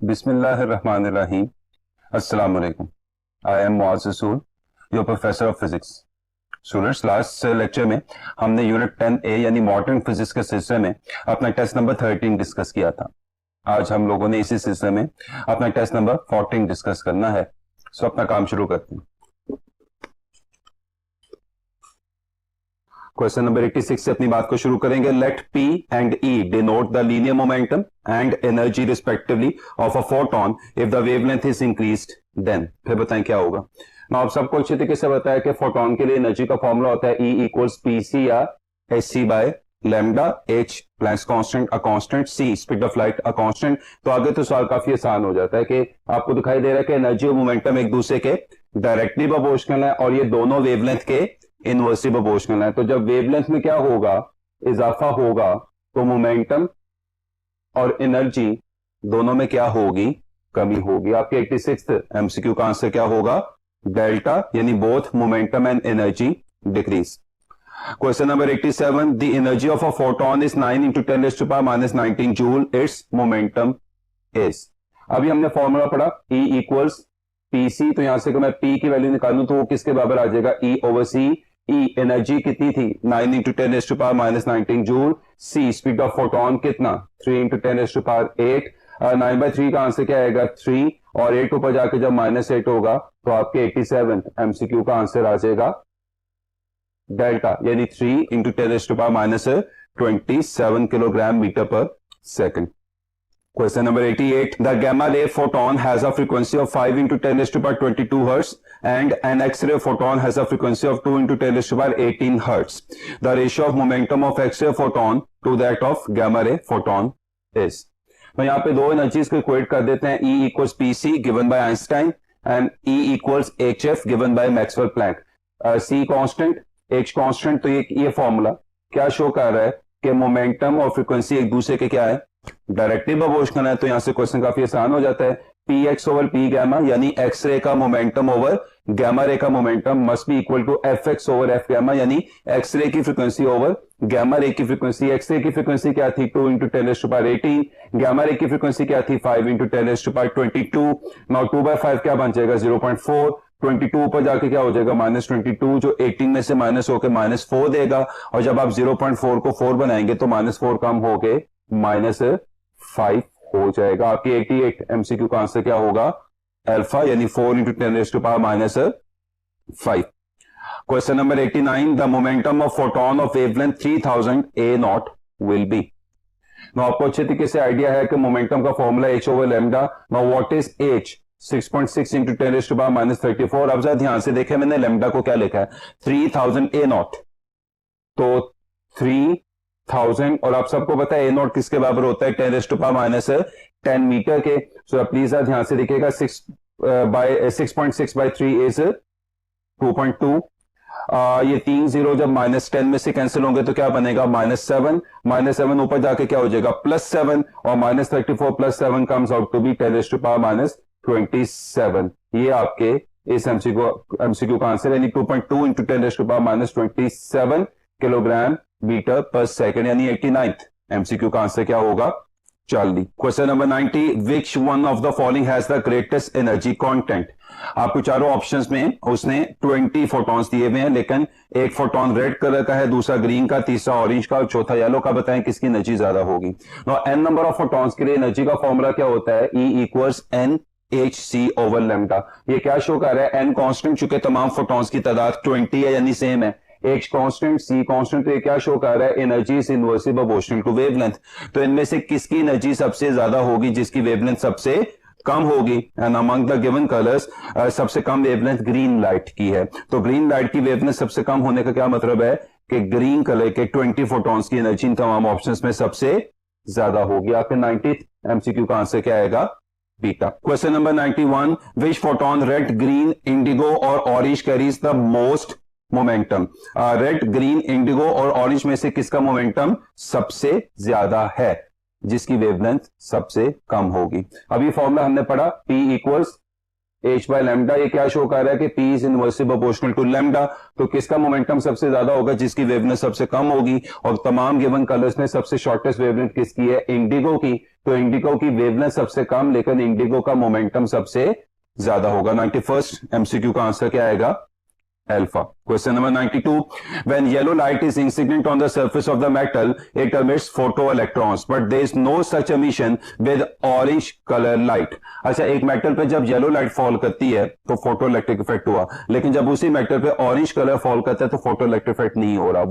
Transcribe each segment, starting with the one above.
बिस्मिल्लाहिर्रहमानिर्रहीम। अस्सलाम वालेकुम। आई एम मुआज़ रसूल, your professor of physics. Students, last lecture में हमने यूनिट 10A यानी मॉडर्न फिजिक्स के सिलसिले में अपना टेस्ट नंबर 13 डिस्कस किया था। आज हम लोगों ने इसी सिलसिले में अपना टेस्ट नंबर 14 डिस्कस करना है। सो अपना काम शुरू करते हैं। क्वेश्चन नंबर 86 से अपनी बात को शुरू करेंगे। Let P and E denote the linear momentum and energy respectively of a photon if the wavelength is increased, then फिर बताएं क्या होगा। आप सबको अच्छी तरीके से बताया कि फोटोन के लिए एनर्जी का फॉर्मूला होता है E इक्वल्स PC या HC by lambda, H Planck's constant a constant, C speed of light a constant. तो आगे तो सवाल काफी आसान हो जाता है कि आपको दिखाई दे रहा है कि एनर्जी और मोमेंटम एक दूसरे के डायरेक्टली प्रोपोर्शनल है और ये दोनों वेवलेंथ के इनवर्सली प्रोपोर्शनल है। तो जब वेवलेंथ में क्या होगा, इजाफा होगा, तो मोमेंटम और एनर्जी दोनों में क्या होगी, कमी होगी। आपके 86 एमसीक्यू का आंसर क्या होगा, डेल्टा, यानी both momentum and energy decrease. Question number 87, the energy of a photon is 9 into 10⁻⁹ joule, it's momentum is. अभी हमने फॉर्मूला पढ़ा E इक्वल्स PC, तो यहां से अगर मैं P की वैल्यू निकालूं तो वो किसके बराबर आ जाएगा, E over C। E energy कितनी थी, 9 into 10⁻⁹ joule. C speed of photon कितना, 3 into 10⁸। 9/3 का आंसर क्या आएगा, 3, और 8 ऊपर जाके जब -8 होगा तो आपके 87 एमसीक्यू का आंसर आ जाएगा डेल्टा, यानी 3 into 10⁻27 किलोग्राम मीटर पर second. Question number 88. The gamma ray photon has a frequency of 5 into 10⁻22 hertz and an X-ray photon has a frequency of 2 into 10⁻18 hertz. The ratio of momentum of X-ray photon to that of gamma ray photon is. तो यहाँ पे दो energies को equate कर देते हैं। E equals PC given by Einstein and E equals HF given by Maxwell Planck. C constant, H constant। तो ये फॉर्मूला क्या शो कर रहा है कि मोमेंटम और फ्रीक्वेंसी एक दूसरे के क्या है, डायरेक्टली प्रोपोर्शनल है। तो यहां से क्वेश्चन काफी आसान हो जाता है। Px ओवर P गैमा, यानी एक्स रे का मोमेंटम ओवर गैमा रे का momentum must be equal to Fx over F gamma, यानी एक्स रे की फ्रीक्वेंसी ओवर गैमा रे की फ्रीक्वेंसी। एक्स रे की फ्रीक्वेंसी क्या थी, 2 into 10⁻18। गैमा रे की फ्रीक्वेंसी क्या थी, 5 into 10⁻22। नाउ 2/5 क्या बन जाएगा, 0.4। 22 ऊपर जाके क्या हो जाएगा, -22, जो 18 में से माइनस होकर -4 देगा। और जब आप 0.4 को 4 बनाएंगे तो -4 कम होके -5 हो जाएगा। आपकी 88 एमसीक्यू का आंसर क्या होगा, अल्फा, यानी 4 into 10⁻⁵। Question number 89, the momentum of photon of wavelength 3000 A0 will be. आपको अच्छे तरीके से आइडिया है कि मोमेंटम का formula H over lambda. Now what is H, 6.6 into 10⁻34। अब जरा ध्यान से देखें, मैंने लैम्डा को क्या लिखा है, 3000 A0। तो 3000, और आप सबको पता है A0 किसके बराबर होता है, 10⁻10 मीटर के। सो प्लीज ध्यान से देखिएगा, 6.6/3 इज 2.2। ये 3 0 जब -10 में से कैंसिल होंगे तो क्या बनेगा, -7। -7 ऊपर जाके क्या हो जाएगा, +7, और -34 + 7 कम्स आउट टू बी 10⁻27। ये आपके इस एमसीक्यू का आंसर, यानी 2.2 into 10⁻27 किलोग्राम मीटर पर सेकंड, यानी 89 एमसीक्यू का आंसर क्या होगा, 40। Question number 90, which one of the following has the greatest energy content. आपको चारों ऑप्शंस में उसने 20 फोटॉन्स दिए हुए हैं, लेकिन एक फोटोन रेड कलर का है, दूसरा ग्रीन का, तीसरा ऑरेंज का और चौथा येलो का। बताएं किसकी एनर्जी ज्यादा होगी। एन नंबर ऑफ फोटॉन्स के लिए एनर्जी का फॉर्मूला क्या होता है, E equals NHC over lambda. ये क्या शो कर रहा है, N कांस्टेंट, चूंकि तमाम फोटॉन्स की तादाद 20 है यानी सेम है, H कांस्टेंट, C कांस्टेंट। तो ये क्या शो कर रहा है, energy is inversely proportional to wavelength. तो इनमें से किसकी एनर्जी सबसे ज्यादा होगी, जिसकी वेवलेंथ सबसे कम होगी। And among the given colours, सबसे कम वेवलेंथ ग्रीन लाइट की है। तो ग्रीन लाइट की वेवलेंथ सबसे कम होने का क्या मतलब है कि ग्रीन कलर के 20 फोटॉन्स की एनर्जी इन तमाम ऑप्शंस में सबसे ज्यादा होगी। आपके 90 एमसीक्यू का आंसर क्या आएगा, बीटा। क्वेश्चन नंबर 91, विच फोटोन रेड, ग्रीन, इंडिगो और orange carries the most momentum. Red, green, Indigo और ऑरेंज में से किसका मोमेंटम सबसे ज्यादा है, जिसकी वेवलेंथ सबसे कम होगी। अभी फॉर्मूला हमने पढ़ा, P equals h by lambda, ये क्या शो कर रहा है कि p is inversely proportional to lambda. तो किसका मोमेंटम सबसे ज्यादा होगा? जिसकी वेवलेंथ सबसे कम होगी। और तमाम गिवन कलर्स में सबसे शॉर्टेस्ट वेवलेंथ किसकी है? इंडिगो की। तो इंडिगो की वेवलेंथ सबसे कम, लेकिन इंडिगो का मोमेंटम सबसे ज्यादा होगा। 91st एमसीक्यू का आंसर क्या आएगा? Alpha. Question number 92. When yellow light is incident on the surface of the metal, it emits photoelectrons, but there is no such emission with orange color light. अच्छा, एक metal पे जब yellow light fall करती है तो photo electric effect हुआ, लेकिन जब उसी मेटल पे ऑरेंज कलर फॉल करता है तो फोटो इलेक्ट्रिक इफेक्ट नहीं हो रहा।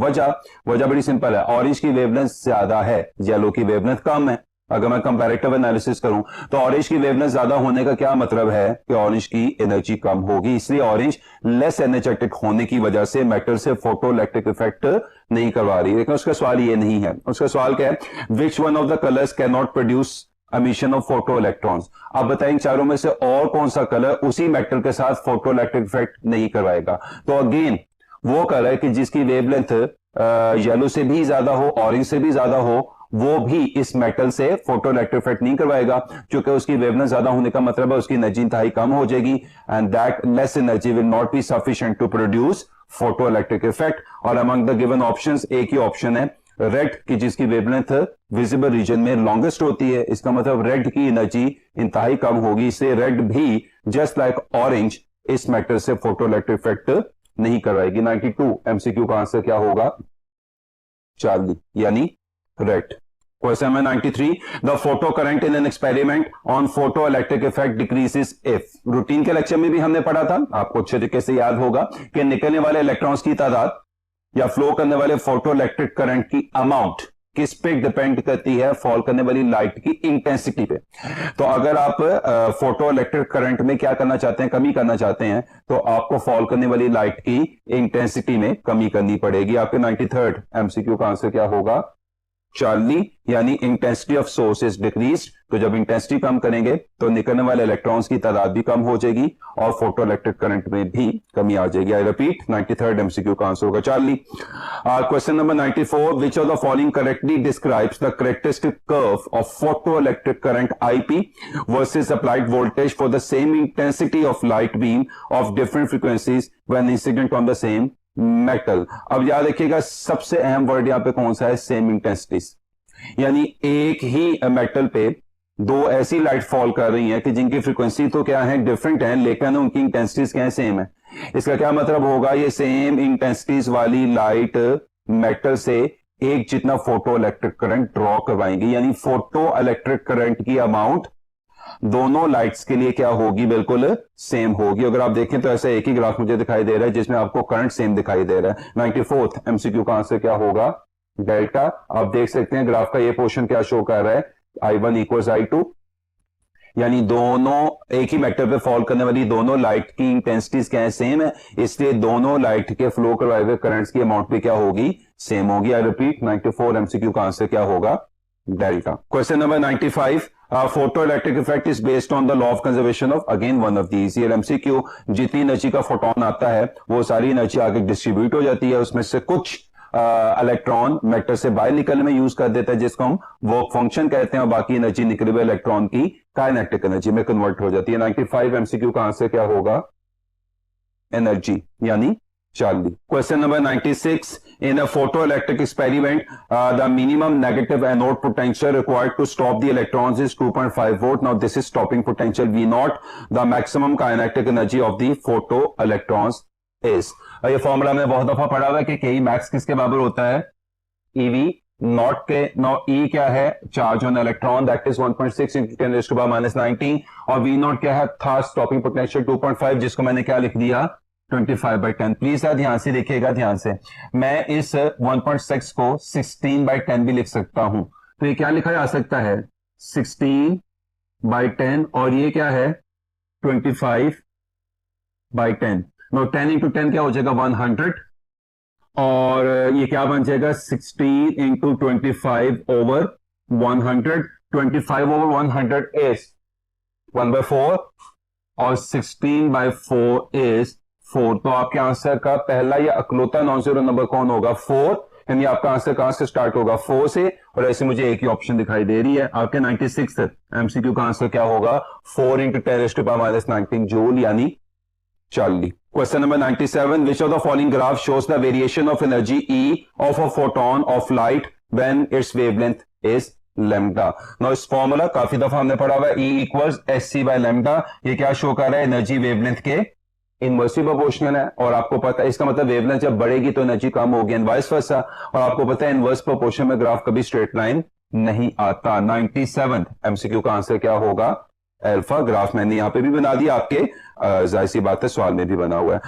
वजह बड़ी सिंपल है, ऑरेंज की वेवलेंथ ज्यादा है, येलो की वेवलेंथ कम है। अगर मैं कंपैरेटिव एनालिसिस करूं तो ऑरेंज की वेवलेंथ ज्यादा होने का क्या मतलब है कि ऑरेंज की एनर्जी कम होगी, इसलिए ऑरेंज लेस एनर्जेटिक होने की वजह से मेटल से फोटो इलेक्ट्रिक इफेक्ट नहीं करवा रही। लेकिन उसका सवाल ये नहीं है, उसका सवाल क्या है? Which one of the colours can not produce emission of photo electrons. आप बताएं चारों में से और कौन सा कलर उसी मेटल के साथ फोटो इलेक्ट्रिक इफेक्ट नहीं करवाएगा? तो अगेन वो कलर कि जिसकी वेवलेंथ येलो से भी ज्यादा हो, ऑरेंज से भी ज्यादा हो, वो भी इस मेटल से फोटो इलेक्ट्रिक इफेक्ट नहीं करवाएगा, क्योंकि उसकी वेवलेंथ ज्यादा होने का मतलब है उसकी एनर्जी इंतहाई कम हो जाएगी, and that less energy will not be sufficient to produce photo electric effect. और अमंग द गिवन ऑप्शंस एक ही ऑप्शन है रेड की, जिसकी वेवलेंथ विजिबल रीजन में लॉन्गेस्ट होती है। इसका मतलब रेड की एनर्जी इंतहाई कम होगी, इसलिए रेड भी जस्ट लाइक ऑरेंज इस मेटल से फोटो इलेक्ट्रिक इफेक्ट नहीं करवाएगी। 92 एमसीक्यू का आंसर क्या होगा? चार्ली, यानी red. Question number 93. The photo current in an experiment on photoelectric effect decreases if. Routine के लेक्चर में भी हमने पढ़ा था, आपको अच्छे तरीके से याद होगा कि निकलने वाले इलेक्ट्रॉन्स की तादाद या फ्लो करने वाले फोटो इलेक्ट्रिक करंट की अमाउंट किस पे डिपेंड करती है? फॉल करने वाली लाइट की इंटेंसिटी पे। तो अगर आप फोटो इलेक्ट्रिक करंट में क्या करना चाहते हैं? कमी करना चाहते हैं, तो आपको फॉल करने वाली लाइट की इंटेंसिटी में कमी करनी पड़ेगी। आपके 93rd एमसीक्यू का आंसर क्या होगा? चार्ली, यानी intensity of source is decrease. तो जब इंटेंसिटी कम करेंगे तो निकलने वाले इलेक्ट्रॉन्स की तादाद भी कम हो जाएगी और फोटो इलेक्ट्रिक करंट में भी कमी आ जाएगी। आई रिपीट, 93rd एमसीक्यू का आंसर होगा Charlie. Question number 94. Which of the following correctly describes the characteristic curve of photo electric current IP versus applied voltage for the same intensity of light beam of different frequencies when incident on the same metal. अब याद रखिएगा सबसे अहम word यहां पे कौन सा है? Same intensities. यानी एक ही मेटल पे दो ऐसी लाइट फॉल कर रही हैं कि जिनकी फ्रीक्वेंसी तो क्या है? डिफरेंट है, लेकिन उनकी इंटेंसिटीज क्या है? सेम है। इसका क्या मतलब होगा? ये सेम इंटेंसिटीज वाली लाइट मेटल से एक जितना फोटो इलेक्ट्रिक करंट ड्रॉ करवाएंगी, यानी फोटो इलेक्ट्रिक करंट की अमाउंट दोनों लाइट्स के लिए क्या होगी? बिल्कुल सेम होगी। अगर आप देखें तो ऐसा एक ही ग्राफ मुझे दिखाई दे रहा है जिसमें आपको करंट सेम दिखाई दे रहा है। 94th एमसीक्यू का आंसर क्या होगा? डेल्टा। आप देख सकते हैं ग्राफ का ये पोर्शन क्या शो कर रहा है? I1 इक्वल्स I2, यानी दोनों एक ही मेटल पे फॉल करने वाली दोनों लाइट की इंटेंसिटीज क्या है? सेम है, इसलिए दोनों लाइट के फ्लो करवाए हुए करंट्स की अमाउंट भी क्या होगी? सेम होगी। आई रिपीट, 94 एमसीक्यू का आंसर क्या होगा? Delta. Question number 95. Photoelectric effect is based on the law of conservation of again one of these. ये MCQ, जितनी एनर्जी का फोटोन आता है वो सारी एनर्जी आगे डिस्ट्रीब्यूट हो जाती है, उसमें से कुछ इलेक्ट्रॉन मेटल से बाहर निकलने में यूज कर देता है जिसको हम वर्क फंक्शन कहते हैं, और बाकी एनर्जी निकले हुए इलेक्ट्रॉन की काइनेटिक एनर्जी में कन्वर्ट हो जाती है। 95 एमसीक्यू का आंसर क्या होगा? एनर्जी, यानी Charlie. Question number 96. In a photoelectric experiment, the minimum negative anode potential required to stop the electrons is 2.5 volt. Now this is stopping potential V naught. The maximum kinetic energy of the photoelectrons is. ये formula में बहुत दफा पढ़ा हुआ है कि Ke max किसके बराबर होता है? EV नॉट के। नो E क्या है? Charge on electron, that is 1.6 into 10 raised to the power -19, और V नॉट क्या है? था स्टॉपिंग पोटेंशियल 2.5, जिसको मैंने क्या लिख दिया? 25/10। प्लीज ध्यान से देखिएगा, ध्यान से। मैं इस 1.6 को 16/10 भी लिख सकता हूं, तो ये क्या लिखा जा सकता है? 16/10, और ये क्या है? 25/10। नो 10 into 10 क्या हो जाएगा? 100, और ये क्या बन जाएगा? 16 into 25/100। 25/100 इज 1/4, और 16/4 इज 4। तो आपके आंसर का पहला या अकलौता नॉन जीरो नंबर कौन होगा? 4, यानी आपका आंसर कहां से स्टार्ट होगा 4 से, और ऐसे मुझे एक ही ऑप्शन दिखाई दे रही है। आपके 96 एमसीक्यू का आंसर क्या होगा 4 × 10⁻⁹ जूल यानी 40। Question number 97, which of the following graph shows the variation of energy E of a photon of light when it's wavelength is lambda. Now इस फॉर्मूला काफी दफा हमने पढ़ा हुआ है, E = SC/λ। ये क्या शो कर रहा है, एनर्जी वेवलेंथ के इनवर्सली प्रोपोर्शनल है, और आपको पता है इसका मतलब वेवलेंथ जब बढ़ेगी तो एनर्जी कम होगी एंड वाइस वर्सा, और आपको पता है इनवर्स प्रोपोर्शन में ग्राफ कभी स्ट्रेट लाइन नहीं आता। 97 एमसीक्यू का आंसर क्या होगा अल्फा। ग्राफ मैंने यहां पे भी बना दिया, आपके जाहिर सी बात है सवाल में भी बना हुआ है।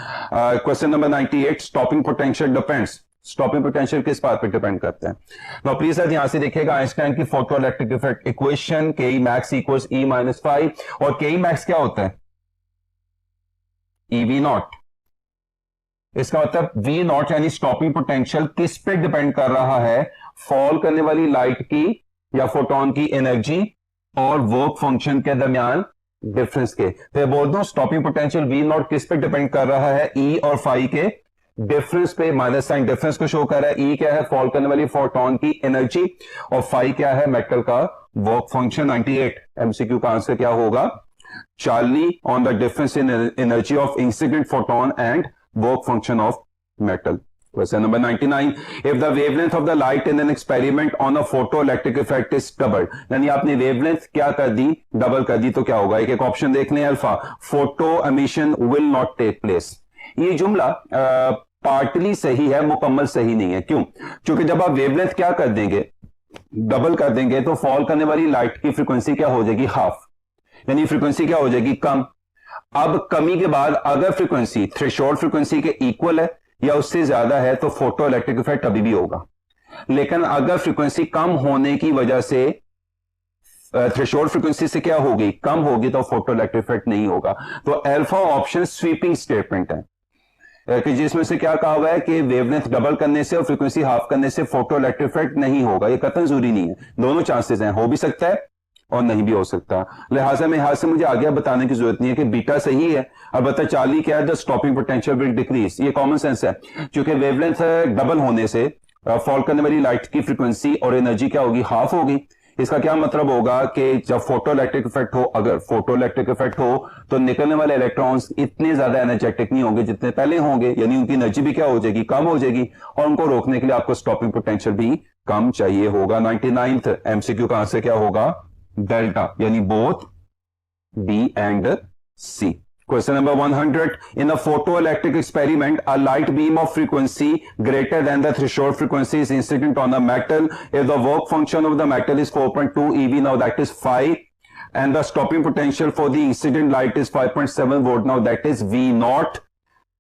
Question number 98, stopping potential depends. Stopping potential किस बात पे डिपेंड करते हैं। नाउ प्लीज सर ध्यान से देखिएगा, आइंस्टाइन की photoelectric effect equation Ke max = E-5, और Ke max क्या होता है EV0। इसका मतलब V0 यानी स्टॉपिंग पोटेंशियल किस पे डिपेंड कर रहा है, फॉल करने वाली लाइट की या फोटोन की एनर्जी और वर्क फंक्शन के दरमियान डिफरेंस के। तो बोल दो स्टॉपिंग पोटेंशियल V0 किस पे डिपेंड कर रहा है, E और फाई के डिफरेंस पे। माइनस साइन डिफरेंस को शो कर रहा है। E क्या है, फॉल करने वाली फोटोन की एनर्जी, और फाई क्या है, मेटल का वर्क फंक्शन। 98 एमसीक्यू का आंसर क्या होगा Charlie on the difference in energy of incident photon and work function of metal. Question number 99. If the wavelength of the light in an experiment on a photoelectric effect is doubled, यानी आपने wavelength क्या कर दी, double कर दी, तो क्या होगा। एक एक ऑप्शन देख लें। Alpha, photo emission will not take place। ये जुमला पार्टली सही है, मुकम्मल सही नहीं है। क्यों? क्योंकि जब आप wavelength क्या कर देंगे, डबल कर देंगे, तो फॉल करने वाली लाइट की फ्रीक्वेंसी क्या हो जाएगी, हाफ, यानी फ्रीक्वेंसी क्या हो जाएगी, कम। अब कमी के बाद अगर फ्रीक्वेंसी थ्रेशोल्ड फ्रीक्वेंसी के इक्वल है या उससे ज्यादा है तो फोटो इलेक्ट्रिक इफेक्ट अभी भी होगा। लेकिन अगर फ्रीक्वेंसी कम होने की वजह से थ्रेशोल्ड फ्रीक्वेंसी से क्या होगी, कम होगी, तो फोटो इलेक्ट्रिक इफेक्ट नहीं होगा। तो अल्फा ऑप्शन स्वीपिंग स्टेटमेंट है कि जिसमें से क्या कहा हुआ है कि वेवलेंथ डबल करने से और फ्रीक्वेंसी हाफ करने से फोटो इलेक्ट्रिक इफेक्ट नहीं होगा। ये कतई जरूरी नहीं है, दोनों चांसेस हैं, हो भी सकता है और नहीं भी हो सकता। लिहाजा में यहां से मुझे आगे बताने की जरूरत नहीं है कि बीटा सही है। अब बता चार्ली क्या है, the stopping potential will decrease. ये कॉमन सेंस है, क्योंकि वेवलेंथ डबल होने से फॉल करने वाली लाइट की फ्रीक्वेंसी और एनर्जी क्या होगी, हाफ होगी। इसका क्या मतलब होगा कि जब फोटो इलेक्ट्रिक इफेक्ट हो, अगर फोटो इलेक्ट्रिक इफेक्ट हो तो निकलने वाले इलेक्ट्रॉन्स इतने ज्यादा एनर्जेटिक नहीं होंगे जितने पहले होंगे, यानी उनकी एनर्जी भी क्या हो जाएगी, कम हो जाएगी, और उनको रोकने के लिए आपको स्टॉपिंग पोटेंशियल भी कम चाहिए होगा। 99th एमसीक्यू का आंसर क्या होगा, डेल्टा, यानी both B and C. Question number 100. In a photoelectric experiment, a light beam of frequency greater than the threshold frequency is incident on a metal. If the work function of the metal is 4.2 eV, now that is phi, and the stopping potential for the incident light is 5.7 volt, now that is V0,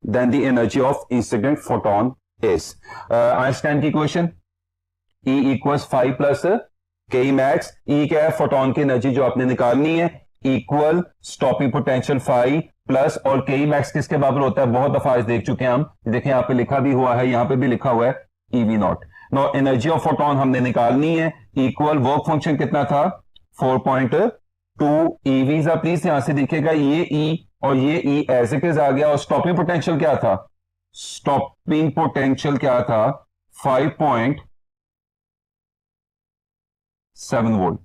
then the energy of incident photon is. Einstein की equation, E equals phi plus Ke max. E क्या है, photon की energy जो आपने निकालनी है, equal stopping potential phi plus, और K max किसके बराबर होता है, बहुत दफा आज देख चुके हैं हम, देखिए यहाँ पे लिखा भी हुआ है, यहाँ पे भी लिखा हुआ है EV0। No energy of photon हमने निकालनी है, इक्वल वर्क फंक्शन कितना था 4.2 EV। प्लीज यहां से देखिएगा, ये E और ये E एज इट इज आ गया, और स्टॉपिंग पोटेंशियल क्या था, स्टॉपिंग पोटेंशियल क्या था 5.7 वोल्ट।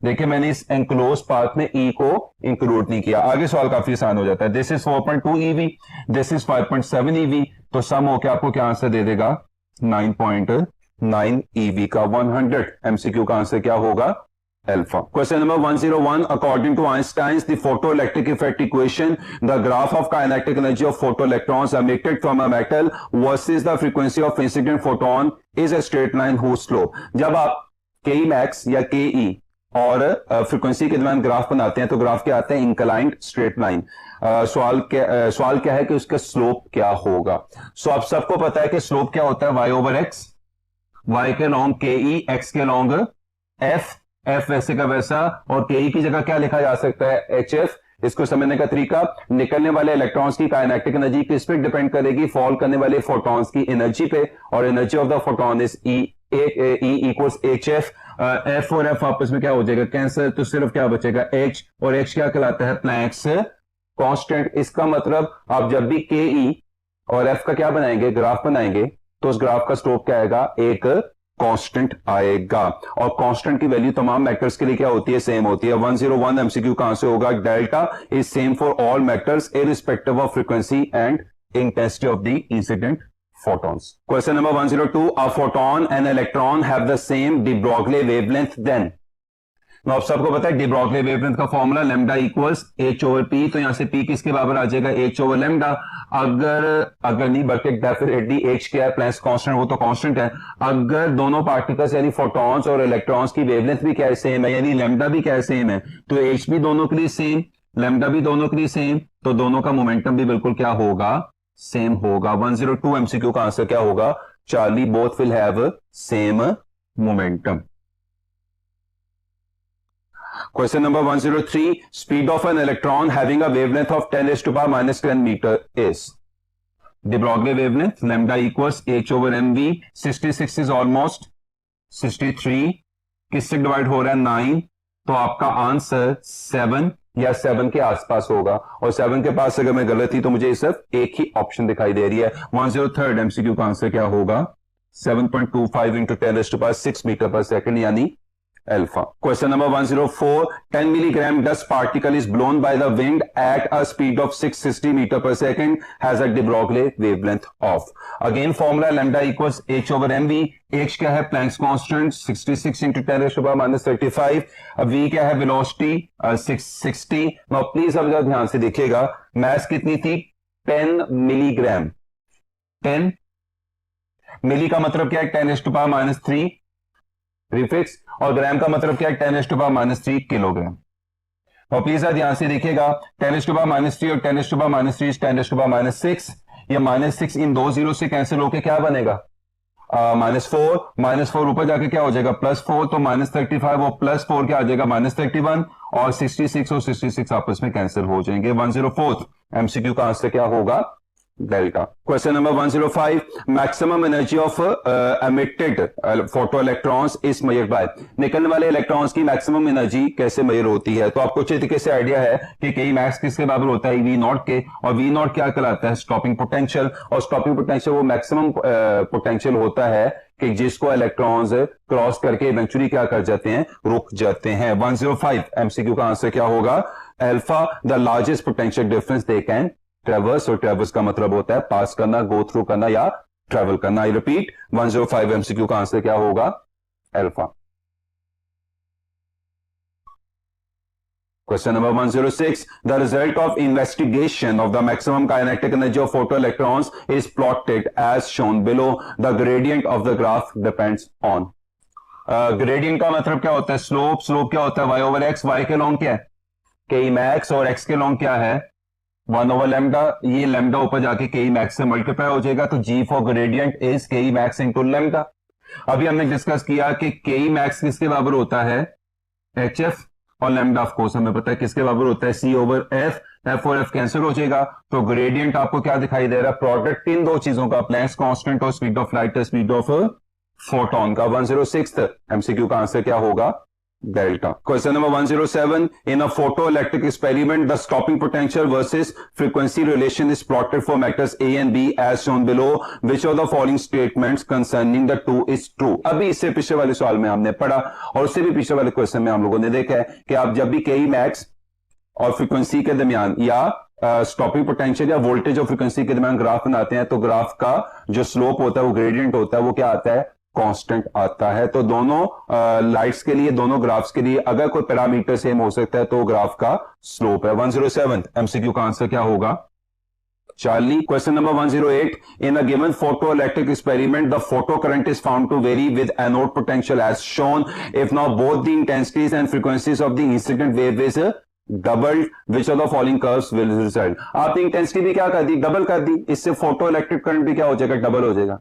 देखिए मैंने इस एनक्लोज पाथ में E को इंक्लूड नहीं किया। आगे सवाल काफी आसान हो जाता है। This is 4.2 EV, this is 5.7 EV, तो सम होकर आपको क्या आंसर दे देगा 9.9 EV का। 100 एमसीक्यू का आंसर क्या होगा, alpha. Question number 101. According to Einstein's the photoelectric effect equation, the graph of kinetic energy of photoelectrons emitted from a metal versus the frequency of incident photon is a straight line whose slope. जब आप Ke max या Ke और frequency के दरमियान graph बनाते हैं तो graph क्या आते हैं, इंक्लाइंड स्ट्रेट लाइन। सवाल क्या है कि उसका स्लोप क्या होगा। सो आप सबको पता है कि स्लोप क्या होता है, y/x, y के लॉन्ग Ke, x के लॉन्ग f वैसे का वैसा, और Ke की जगह क्या लिखा जा सकता है, hf। इसको समझने का तरीका, निकलने वाले इलेक्ट्रॉन्स की काइनेटिक एनर्जी किस पे डिपेंड करेगी, फॉल करने वाले फोटॉन्स की एनर्जी पे, और energy of the photon is E equals hf। F और F आपस में क्या हो जाएगा, कैंसर, तो सिर्फ क्या बचेगा H, और H क्या कहलाता है, प्लैंक्स कांस्टेंट। इसका मतलब आप जब भी Ke और F का क्या बनाएंगे, ग्राफ बनाएंगे, तो उस ग्राफ का स्लोप क्या आएगा, एक कांस्टेंट आएगा। और कांस्टेंट की वैल्यू तमाम मैटर्स के लिए क्या होती है, सेम होती है। 101 एमसीक्यू कहां से होगा, delta is same for all matters irrespective of frequency and intensity of the incident photons. Question number 102. A photon and electron have the same de Broglie wavelength then. अब सबको पता है de Broglie wavelength का formula lambda equals h over p, तो यहां से p किसके बराबर आ जाएगा, h ओवर लैम्डा। अगर नहीं बल्कि डेफिनेटली h क्या है, प्लस कांस्टेंट, वो तो कांस्टेंट है। अगर दोनों पार्टिकल्स यानी फोटॉन्स और इलेक्ट्रॉन्स की वेवलेंथ भी क्या है, सेम है, यानी लैम्डा भी क्या है, सेम है, तो h भी दोनों के लिए सेम, लैम्डा भी दोनों के लिए सेम, तो दोनों का मोमेंटम भी बिल्कुल क्या होगा, सेम होगा। 102 एमसीक्यू का आंसर क्या होगा, Charlie, both will have same momentum. Question number 103. Speed of an electron having a wavelength of 10⁻⁻10 metre is de Broglie wavelength lambda equals h over mv। 66 इज ऑलमोस्ट 63, किससे डिवाइड हो रहा है, 9, तो आपका आंसर 7 या 7 के आसपास होगा। और 7 के पास अगर मैं गलत थी तो मुझे सिर्फ एक ही ऑप्शन दिखाई दे रही है। 103 एमसीक्यू का आंसर क्या होगा, 7.25 इंटू 10⁻6 मीटर पर सेकेंड यानी alpha. Question number 104. 10 milligram dust particle is blown by the wind at a speed of 660 meter per second, has a de Broglie wavelength of. Again formula lambda equals h over mv। h क्या है, Planck's constant 66 into 10⁻⁻35। अब v क्या है, velocity 660। Now please अब ध्यान से देखिएगा, मास कितनी थी, 10 मिलीग्राम। 10 मिली का मतलब क्या है, 10⁻³ रिफिक्स, और ग्राम का मतलब क्या है, 10⁻³ किलोग्राम। और प्लीज ध्यान से देखिएगा, 10⁻³ और 10⁻³ 10⁻6, या -6 इन दो जीरो से कैंसिल होकर क्या बनेगा, -4 ऊपर जाके क्या हो जाएगा, +4, तो -35 और +4 क्या आ जाएगा, -31, और 66 और 66 आपस में कैंसिल हो जाएंगे। 104 एमसीक्यू का आंसर क्या होगा, delta. Question number 105. Maximum energy of emitted photo electrons is measured by. निकलने वाले इलेक्ट्रॉन्स की मैक्सिमम एनर्जी कैसे मेजर होती है, तो आपको अच्छे तरीके से आइडिया है कि के मैक्स किसके बराबर होता है, वी नॉट के, और वी नॉट क्या कहलाता है, स्टॉपिंग पोटेंशियल। और स्टॉपिंग पोटेंशियल वो मैक्सिमम पोटेंशियल होता है कि जिसको इलेक्ट्रॉन्स क्रॉस करके इवेंचुअली क्या कर जाते हैं, रुक जाते हैं। 105 एमसीक्यू का आंसर क्या होगा, alpha the largest potential difference they can ट्रेवर्स, और ट्रेवर्स का मतलब होता है पास करना, गो थ्रू करना या ट्रेवल करना। आई रिपीट, 105 एमसीक्यू का आंसर क्या होगा, alpha. Question number 106. The result of investigation of the maximum kinetic energy of photo electrons is plotted as shown below. The gradient of the graph depends on. Gradient का मतलब क्या होता है, slope. Slope क्या होता है, y ओवर एक्स। y के long क्या है, के मैक्स, और x के लॉन्ग क्या है, 1 ओवर लैम्डा। ये लैम्डा ऊपर जाके के मैक्स से मल्टीप्लाई हो जाएगा, तो g फॉर ग्रेडियंट इज के मैक्स इंटू लैम्डा। अभी हमने डिस्कस किया कि के मैक्स किसके बराबर होता है, hf, और लैम्डा ऑफ कोर्स हमें पता है किसके बराबर होता है, c ओवर f। f और f कैंसिल हो जाएगा, तो ग्रेडियंट आपको क्या दिखाई दे रहा है, प्रोडक्ट इन दो चीजों का, प्लैंक्स कांस्टेंट और speed of light, speed of photon का। 106 एमसीक्यू का आंसर क्या होगा, delta. Question number 107. In a photo electric experiment the stopping potential versus frequency relation is plotted for matters A and B as shown below. Which of the following statements concerning the two is true. अभी इससे पिछले वाले सवाल में हमने पढ़ा, और उससे भी पिछले वाले क्वेश्चन में हम लोगों ने देखा है कि आप जब भी के मैक्स और फ्रीक्वेंसी के दरमियान या स्टॉपिंग पोटेंशियल या वोल्टेज और फ्रीक्वेंसी के दरमियान ग्राफ बनाते हैं, तो ग्राफ का जो स्लोप होता है, वो ग्रेडियंट होता है, वो क्या आता है, कांस्टेंट आता है। तो दोनों लाइट्स के लिए, दोनों ग्राफ्स के लिए अगर कोई पैरामीटर सेम हो सकता है तो ग्राफ का स्लोप है। 107 एमसीक्यू का आंसर क्या होगा, Charlie. Question number 108. In a given photo electric experiment the photo current is found to vary with anode potential as shown if now both the intensities and frequencies of the incident wave is double. Which of the following curves will result. आपने intensity भी क्या कर दी, double कर दी, इससे photo electric current भी क्या हो जाएगा, डबल हो जाएगा।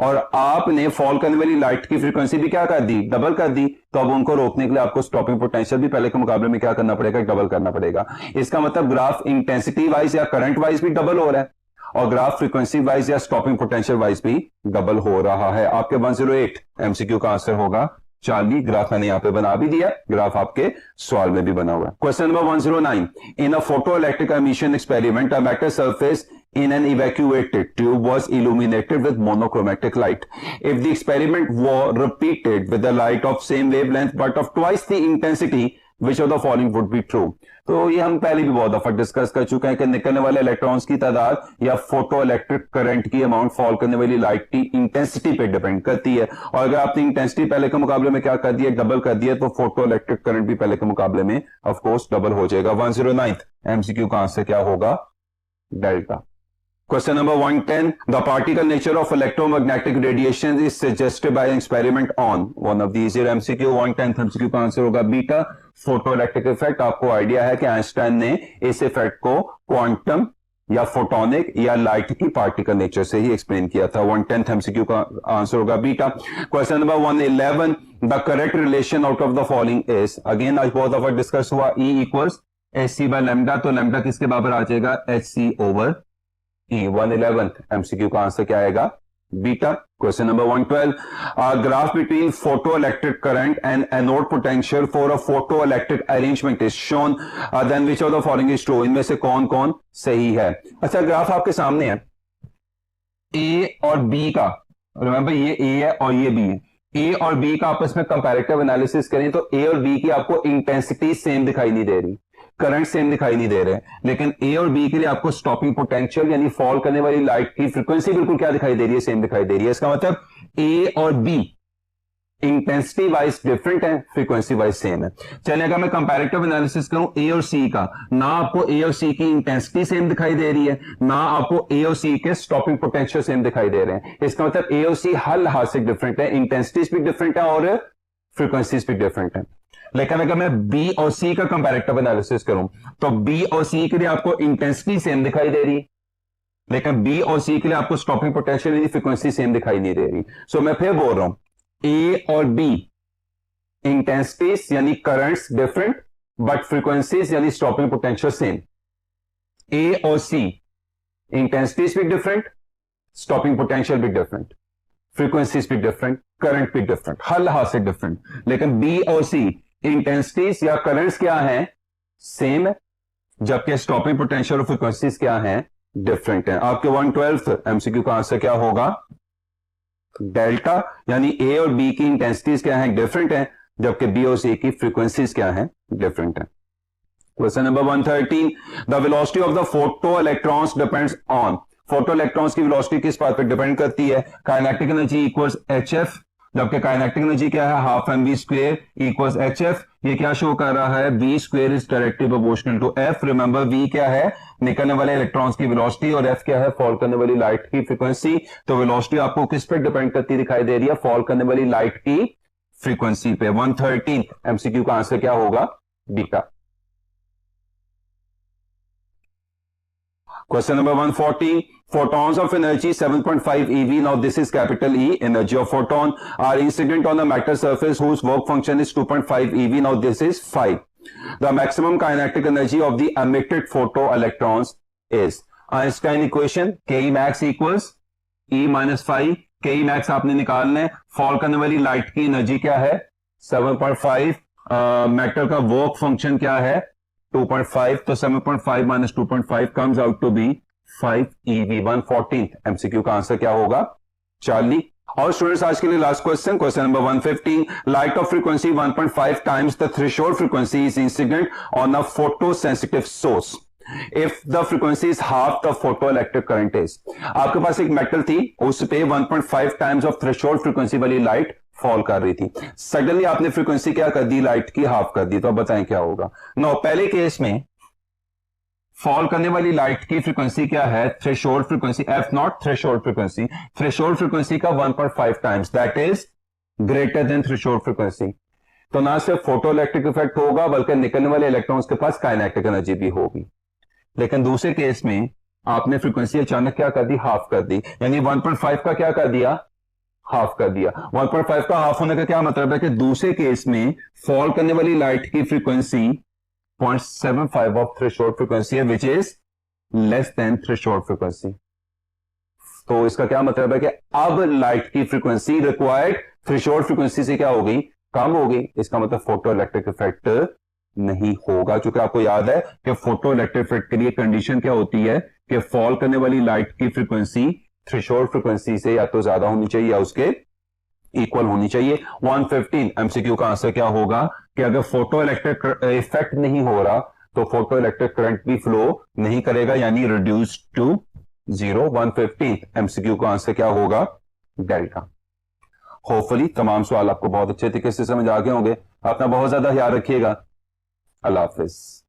और आपने फॉल करने वाली लाइट की फ्रीक्वेंसी भी क्या कर दी, डबल कर दी, तो अब उनको रोकने के लिए आपको स्टॉपिंग पोटेंशियल भी पहले के मुकाबले में क्या करना पड़ेगा, डबल करना पड़ेगा। इसका मतलब ग्राफ इंटेंसिटी वाइज या करंट वाइज भी डबल हो रहा है, और ग्राफ फ्रीक्वेंसी वाइज या स्टॉपिंग पोटेंशियल वाइज भी डबल हो रहा है। आपके 108 एमसीक्यू का आंसर होगा चार्ली। ग्राफ मैंने यहां पे बना भी दिया, ग्राफ आपके सवाल में भी बना हुआ है। Question number 109. In a photo electric emission experiment a matter surface in an evacuated tube was illuminated with monochromatic light. If the experiment were repeated with the light of same wavelength but of twice the intensity, which of the following would be true? तो ये हम पहले भी बहुत दफा discuss कर चुके हैं कि निकलने वाले इलेक्ट्रॉन्स की तादाद या फोटो इलेक्ट्रिक करंट की अमाउंट फॉल करने वाली लाइट की इंटेंसिटी पे डिपेंड करती है। और अगर आपने इंटेंसिटी पहले के मुकाबले में क्या कर दिया, डबल कर दिया, तो फोटो इलेक्ट्रिक करंट भी पहले के मुकाबले में ऑफ कोर्स डबल हो जाएगा। 109th एमसीक्यू का आंसर क्या होगा? Delta. Question number 110. The particle nature of electromagnetic radiation is suggested by an experiment on one of these. MCQ 110th MCQ का आंसर होगा बीटा, फोटोइलेक्ट्रिक इफेक्ट। आपको idea है कि आइंस्टाइन ने इस इफेक्ट को क्वांटम या फोटोनिक या लाइट की पार्टिकल नेचर से ही एक्सप्लेन किया था। 110th MCQ का आंसर होगा beta. Question number 111. The correct relation out of the following is, again आज बहुत दफा डिस्कस हुआ, E equals HC by lambda, तो लैम्डा किसके बराबर आ जाएगा? HC over E। 111th MCQ का आंसर क्या आएगा? Beta. Question number 112. Graph between photo electric current and anode potential for a photo electric arrangement is shown, then which of the following is true? इनमें से कौन कौन सही है? अच्छा, ग्राफ आपके सामने है A और B का। रिमेंबर ये A है और ये B है। A और B का आपस में कंपैरेटिव एनालिसिस करें तो A और B की आपको इंटेंसिटी सेम दिखाई नहीं दे रही, करंट सेम दिखाई नहीं दे रहे, लेकिन ए और बी के लिए आपको स्टॉपिंग पोटेंशियल यानी फॉल करने वाली लाइट की फ्रीक्वेंसी बिल्कुल क्या दिखाई दे रही है? सेम दिखाई दे रही है। इसका मतलब ए और बी इंटेंसिटी वाइज डिफरेंट है, फ्रीक्वेंसी वाइज सेम है। चलिए अगर मैं कंपैरेटिव एनालिसिस करूं ए और सी का, ना आपको ए और सी की इंटेंसिटी सेम दिखाई दे रही है, ना आपको ए और सी के स्टॉपिंग पोटेंशियल सेम दिखाई दे रहे हैं। इसका मतलब ए और सी हर लिहाज से डिफरेंट है, इंटेंसिटीज भी डिफरेंट है और फ्रीक्वेंसीज भी डिफरेंट है। लेकिन अगर मैं बी और सी का कंपैरेटिव एनालिसिस करूं तो बी और सी के लिए आपको इंटेंसिटी सेम दिखाई दे रही, लेकिन बी और सी के लिए आपको स्टॉपिंग पोटेंशियल यानी फ्रीक्वेंसी सेम दिखाई नहीं दे रही। सो मैं फिर बोल रहा हूं, ए और बी इंटेंसिटीज यानी करंट्स डिफरेंट बट फ्रीक्वेंसीज यानी स्टॉपिंग पोटेंशियल सेम। ए और सी इंटेंसिटीज भी डिफरेंट, स्टॉपिंग पोटेंशियल भी डिफरेंट, फ्रीक्वेंसीज भी डिफरेंट, करंट भी डिफरेंट, हर लिहाज से डिफरेंट। लेकिन बी और सी इंटेंसिटीज या करंट्स क्या है? सेम है, जबकि स्टॉपिंग पोटेंशियल और फ्रीक्वेंसीज क्या है? डिफरेंट है। आपके 112th एमसीक्यू का आंसर क्या होगा? डेल्टा, यानी ए और बी की इंटेंसिटीज क्या है? डिफरेंट है, जबकि बी और सी की फ्रीक्वेंसीज क्या है? डिफरेंट है। Question number 113. The velocity of the photo electrons depends on, photo electrons की वेलोसिटी किस बात पर डिपेंड करती है? काइनेटिक एनर्जी इक्वल्स HF, जबकि काइनेटिक एनर्जी क्या है? Half mv square equals HF। ये क्या शो कर रहा है? v square is directly proportional to f। Remember v क्या है? निकलने वाले इलेक्ट्रॉन्स की वेलोसिटी, और f क्या है? फॉल करने वाली लाइट की फ्रीक्वेंसी। तो वेलोसिटी आपको किस पर डिपेंड करती दिखाई दे रही है? फॉल करने वाली लाइट की फ्रीक्वेंसी पे। 113 एमसीक्यू का आंसर क्या होगा? Beta. Question number 114. Photons of energy 7.5 eV. Now this is capital E. Energy of photon are incident on a matter surface whose work function is 2.5 eV. Now this is 5. The maximum kinetic energy of the emitted photoelectrons is Einstein equation. Ke max equals E minus 5. Ke max आपने निकालना है। Fall करने वाली light की energy क्या है? 7.5. Matter का work function क्या है? 2.5, तो 7.5 minus 2.5 comes out to be 5 eV। 114th MCQ का आंसर क्या होगा? 40। और स्टूडेंट्स आज के लिए last question, question number 115. Light of frequency 1.5 times the threshold frequency is incident on a photosensitive source if the frequency is half the photoelectric current is। आपके पास एक metal थी, उस पे 1.5 times of threshold frequency वाली light fall कर रही थी। Suddenly आपने फ्रीक्वेंसी क्या कर दी? लाइट की हाफ कर दी। तो अब बताएं क्या होगा? नो, पहले केस में फॉल करने वाली लाइट की फ्रीक्वेंसी क्या है? Threshold frequency, F not threshold frequency, threshold frequency का 1.5 times, that is greater than threshold frequency. तो ना सिर्फ फोटो इलेक्ट्रिक इफेक्ट होगा बल्कि निकलने वाले इलेक्ट्रॉन्स के पास काइनेटिक एनर्जी भी होगी। लेकिन दूसरे केस में आपने फ्रीक्वेंसी अचानक क्या कर दी? हाफ कर दी, यानी 1.5 का क्या कर दिया? हाफ कर दिया। 1.5 का हाफ होने का क्या मतलब है कि दूसरे केस में फॉल करने वाली लाइट की फ्रीक्वेंसी 0.75 ऑफ थ्रेशोल्ड फ्रीक्वेंसी है, which is less than threshold frequency. तो इसका क्या मतलब है कि अब लाइट की फ्रीक्वेंसी रिक्वायर्ड थ्रेशोल्ड फ्रीक्वेंसी से क्या हो गई? कम हो गई। इसका मतलब फोटो इलेक्ट्रिक इफेक्ट नहीं होगा, क्योंकि आपको याद है कि फोटो इलेक्ट्रिक इफेक्ट के लिए कंडीशन क्या होती है कि फॉल करने वाली लाइट की फ्रीक्वेंसी थ्रेशोल्ड फ्रीक्वेंसी से या तो ज्यादा होनी चाहिए या उसके इक्वल होनी चाहिए। 115 एमसीक्यू का आंसर क्या होगा कि अगर फोटो इलेक्ट्रिक इफेक्ट नहीं हो रहा तो फोटो इलेक्ट्रिक करंट भी फ्लो नहीं करेगा, यानी रिड्यूस टू 0। 115 एमसीक्यू का आंसर क्या होगा? डेल्टा। होपफुली तमाम सवाल आपको बहुत अच्छे तरीके से समझ आ गए होंगे। अपना बहुत ज्यादा ख्याल रखिएगा। अल्लाह हाफिज।